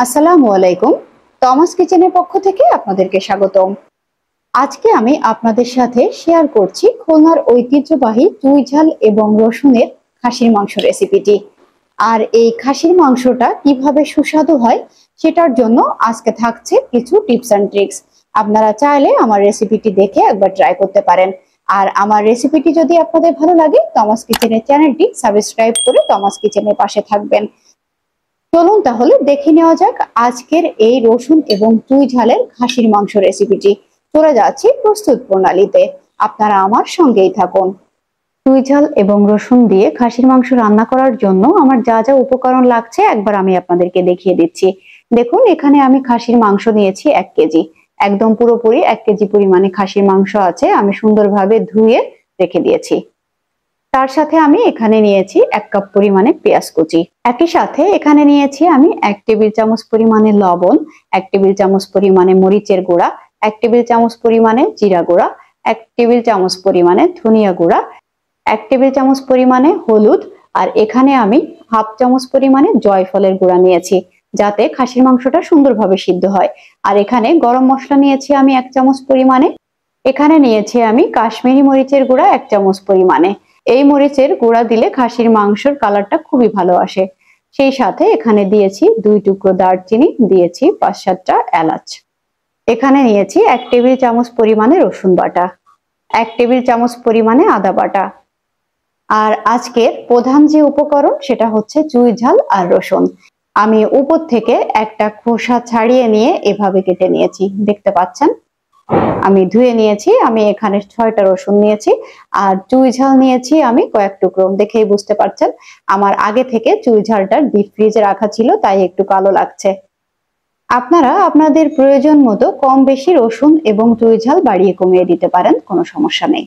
আসসালামু আলাইকুম। টমাস কিচেনের পক্ষ থেকে আপনাদেরকে স্বাগতম। আজকে আমি আপনাদের সাথে শেয়ার করছি খুলনার ঐতিহ্যবাহী চুই ঝাল এবং রসুনের খাসির মাংস রেসিপিটি। আর এই খাসির মাংসটা কিভাবে সুস্বাদু হয় সেটার জন্য আজকে থাকছে কিছু টিপস অ্যান্ড ট্রিক্স। আপনারা চাইলে আমার রেসিপিটি দেখে একবার ট্রাই করতে পারেন। আর আমার রেসিপিটি যদি আপনাদের ভালো লাগে, টমাস কিচেনের চ্যানেলটি সাবস্ক্রাইব করে টমাস কিচেনের পাশে থাকবেন। চলুন তাহলে দেখে নেওয়া যাক আজকের এই রসুন এবং চুই ঝালের খাসির মাংস রেসিপিটি। চলে যাচ্ছি প্রস্তুত প্রণালীতে, আপনারা আমার সঙ্গেই থাকুন। চুই ঝাল এবং রসুন দিয়ে খাসির মাংস রান্না করার জন্য আমার যা যা উপকরণ লাগছে একবার আমি আপনাদেরকে দেখিয়ে দিচ্ছি। দেখুন, এখানে আমি খাসির মাংস নিয়েছি 1 কেজি। একদম পুরোপুরি 1 কেজি পরিমাণে খাসির মাংস আছে, আমি সুন্দরভাবে ধুয়ে রেখে দিয়েছি। তার সাথে আমি এখানে নিয়েছি 1 কাপ পরিমাণে পেঁয়াজ কুচি। একই সাথে এখানে নিয়েছি আমি 1 টেবিল চামচ পরিমাণে লবণ, 1 টেবিল চামচ পরিমাণে মরিচের গুঁড়া, 1 টেবিল চামচ পরিমাণে জিরা গুঁড়া, 1 টেবিল চামচ পরিমাণে ধনিয়া গুঁড়া, 1 টেবিল চামচ পরিমাণে হলুদ, আর এখানে আমি হাফ চামচ পরিমাণে জয়ফলের গুঁড়া নিয়েছি যাতে খাসির মাংসটা সুন্দরভাবে সিদ্ধ হয়। আর এখানে গরম মশলা নিয়েছি আমি 1 চামচ পরিমাণে। এখানে নিয়েছি আমি কাশ্মীরি মরিচের গুঁড়া 1 চামচ পরিমাণে। এই মরিচের গুঁড়া দিলে খাসির মাংসের কালারটা খুবই ভালো আসে। সেই সাথে এখানে দিয়েছি 2 টুকরো দারচিনি, দিয়েছি 5-7টা এলাচ। এখানে নিয়েছি 1 টেবিল চামচ পরিমাণে রসুন বাটা, 1 টেবিল চামচ পরিমাণে আদা বাটা। আর আজকের প্রধান যে উপকরণ সেটা হচ্ছে চুই ঝাল আর রসুন। আমি উপর থেকে একটা খোসা ছাড়িয়ে নিয়ে এভাবে কেটে নিয়েছি, দেখতে পাচ্ছেন। আমি ধুয়ে নিয়েছি। আমি এখানে 6টা রসুন নিয়েছি আর চুই ঝাল নিয়েছি আমি কয়েক টুকরো, দেখেই বুঝতে পারছেন। আমার আগে থেকে চুই ঝালটা ডিপ ফ্রিজে রাখা ছিল, তাই একটু কালো লাগছে। আপনারা আপনাদের প্রয়োজন মতো কম বেশি রসুন এবং চুই ঝাল বাড়িয়ে কমিয়ে দিতে পারেন, কোনো সমস্যা নেই।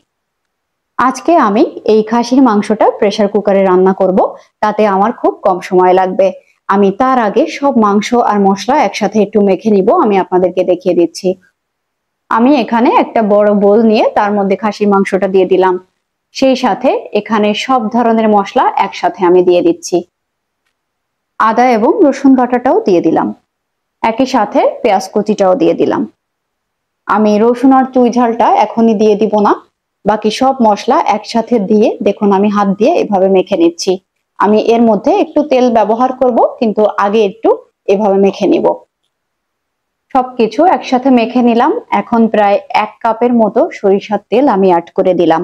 আজকে আমি এই খাসির মাংসটা প্রেসার কুকারে রান্না করব, তাতে আমার খুব কম সময় লাগবে। আমি তার আগে সব মাংস আর মশলা একসাথে একটু মেখে নিব, আমি আপনাদেরকে দেখিয়ে দিচ্ছি। আমি এখানে একটা বড় বোল নিয়ে তার মধ্যে খাসির মাংসটা দিয়ে দিলাম। সেই সাথে এখানে সব ধরনের মশলা একসাথে আমি দিয়ে দিচ্ছি। আদা এবং রসুন বাটাটাও দিয়ে দিলাম, একই সাথে পেঁয়াজ কুচিটাও দিয়ে দিলাম। আমি রসুন আর চুই ঝালটা এখনই দিয়ে দিব না, বাকি সব মশলা একসাথে দিয়ে দেখুন আমি হাত দিয়ে এভাবে মেখে নিচ্ছি। আমি এর মধ্যে একটু তেল ব্যবহার করব, কিন্তু আগে একটু এভাবে মেখে নিব। সবকিছু একসাথে মেখে নিলাম। এখন প্রায় 1 কাপের মতো সরিষার তেল আমি অ্যাড করে দিলাম।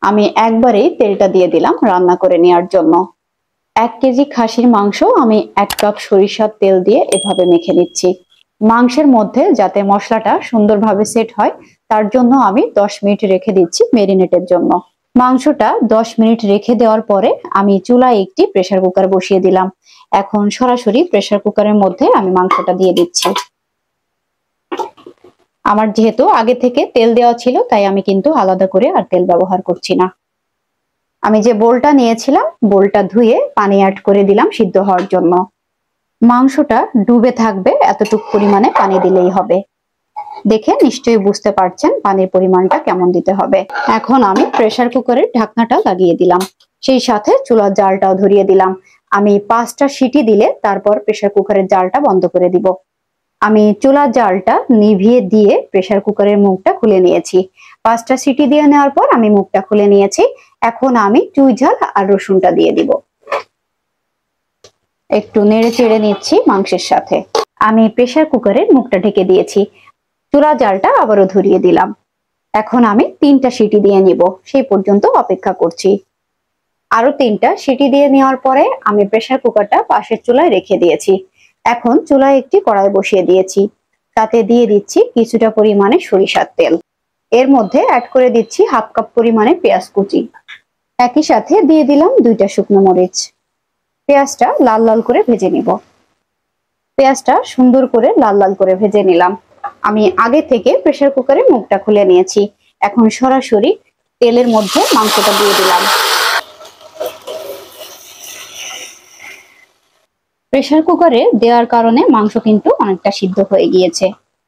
আমি একবারেই তেলটা দিয়ে দিলাম রান্না করে নেওয়ার জন্য। 1 কেজি খাসির মাংস আমি 1 কাপ সরিষার তেল দিয়ে এভাবে মেখে নিচ্ছি। মাংসের মধ্যে যাতে মশলাটা সুন্দরভাবে সেট হয় তার জন্য আমি 10 মিনিট রেখে দিচ্ছি ম্যারিনেটের জন্য। মাংসটা 10 মিনিট রেখে দেওয়ার পরে আমি চুলায় একটি প্রেসার কুকার বসিয়ে দিলাম। এখন সরাসরি প্রেসার কুকারের মধ্যে আমি মাংসটা দিয়ে দিচ্ছি। আমার যেহেতু আগে থেকে তেল দেওয়া ছিল, তাই আমি কিন্তু আলাদা করে আর তেল ব্যবহার করছি না। আমি যে বোলটা নিয়েছিলাম, বোলটা ধুয়ে পানি অ্যাড করে দিলাম সিদ্ধ হওয়ার জন্য। মাংসটা ডুবে থাকবে এতটুকু পরিমাণে পানি দিলেই হবে। দেখে নিশ্চয়ই বুঝতে পারছেন পানির পরিমাণটা কেমন দিতে হবে। এখন আমি প্রেসার কুকারের ঢাকনাটা লাগিয়ে দিলাম, সেই সাথে চুলার জালটাও ধরিয়ে দিলাম। আমি 5টা সিটি দিলে তারপর প্রেসার কুকারের জালটা বন্ধ করে দিব। আমি চুলার জালটা নিভিয়ে দিয়ে প্রেসার কুকারের মুখটা খুলে নিয়েছি। 5টা সিটি দিয়ে নেওয়ার পর আমি মুখটা খুলে নিয়েছি। এখন আমি চুই ঝাল আর রসুনটা দিয়ে দিব। একটু নেড়ে চেড়ে নিচ্ছি মাংসের সাথে। আমি প্রেসার কুকারের মুখটা ঢেকে দিয়েছি। চুলার জালটা আবারও ধরিয়ে দিলাম। এখন আমি 3টা সিটি দিয়ে নিব, সেই পর্যন্ত অপেক্ষা করছি। আরো 3টা সিটি দিয়ে নেওয়ার পরে আমি প্রেসার কুকারটা পাশের চুলায় রেখে দিয়েছি। এখন চুলায় একটি কড়াই বসিয়ে দিয়েছি, তাতে দিয়ে দিচ্ছি কিছুটা পরিমাণে সরিষার তেল। এর মধ্যে অ্যাড করে দিচ্ছি হাফ কাপ পরিমাণে পেঁয়াজ কুচি। একই সাথে দিয়ে দিলাম 2টা শুকনো মরিচ। পেঁয়াজটা লাল লাল করে ভেজে নিব। পেঁয়াজটা সুন্দর করে লাল লাল করে ভেজে নিলাম। আমি আগে থেকে প্রেসার কুকারে মুখটা খুলে নিয়েছি। এখন সরাসরি তেলের মধ্যে মাংসটা দিয়ে দিলাম। প্রেসার কুকারে দেওয়ার কারণে মাংস কিন্তু অনেকটা সিদ্ধ হয়ে গিয়েছে।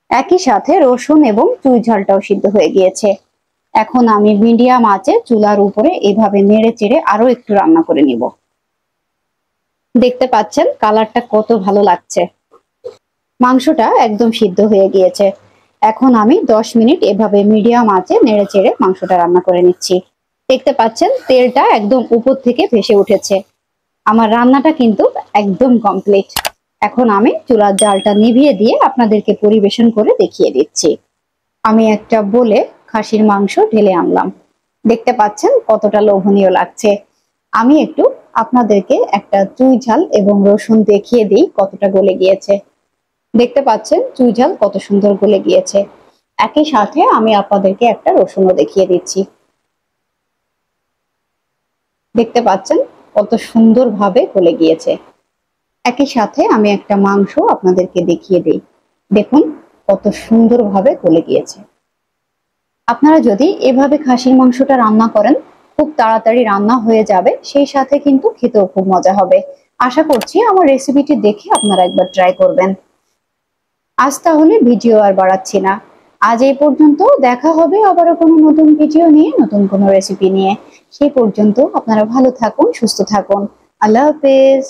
একই সাথে রসুন এবং চুই ঝালটাও সিদ্ধ হয়ে গিয়েছে। এখন আমি মিডিয়াম আঁচে চুলার উপরে এভাবে নেড়ে চেড়ে আরো একটু রান্না করে নিব। দেখতে পাচ্ছেন কালারটা কত ভালো লাগছে। মাংসটা একদম সিদ্ধ হয়ে গিয়েছে। এখন আমি 10 মিনিট এভাবে মিডিয়াম আঁচে নেড়েচেড়ে মাংসটা রান্না করে নিচ্ছি। দেখতে পাচ্ছেন তেলটা একদম উপর থেকে ভেসে উঠেছে। আমার রান্নাটা কিন্তু একদম কমপ্লিট। এখন আমি চুলার জালটা নিভিয়ে দিয়ে আপনাদেরকে পরিবেশন করে দেখিয়ে দিচ্ছি। আমি একটা বলে খাসির মাংস ঢেলে আনলাম। দেখতে পাচ্ছেন কতটা লোভনীয় লাগছে। আমি একটু আপনাদেরকে একটা চুই ঝাল এবং রসুন দেখিয়ে দিই কতটা গলে গিয়েছে। দেখতে পাচ্ছেন চুই ঝাল কত সুন্দর গলে গিয়েছে। একই সাথে আমি আপনাদেরকে একটা রসুনও দেখিয়ে দিচ্ছি। দেখতে পাচ্ছেন কত সুন্দরভাবে গলে গিয়েছে। একই সাথে আমি একটা মাংস আপনাদেরকে দেখিয়ে দিই। দেখুন কত সুন্দরভাবে গলে গিয়েছে। আপনারা যদি এভাবে খাসির মাংসটা রান্না করেন, খুব তাড়াতাড়ি রান্না হয়ে যাবে, সেই সাথে কিন্তু খেতেও খুব মজা হবে। আশা করছি আমার রেসিপিটি দেখে আপনারা একবার ট্রাই করবেন। আজ তাহলে ভিডিও আর বাড়াচ্ছি না। আজ এই পর্যন্ত। দেখা হবে আবারও কোনো নতুন ভিডিও নিয়ে, নতুন কোনো রেসিপি নিয়ে। সেই পর্যন্ত আপনারা ভালো থাকুন, সুস্থ থাকুন। আল্লাহ হাফেজ।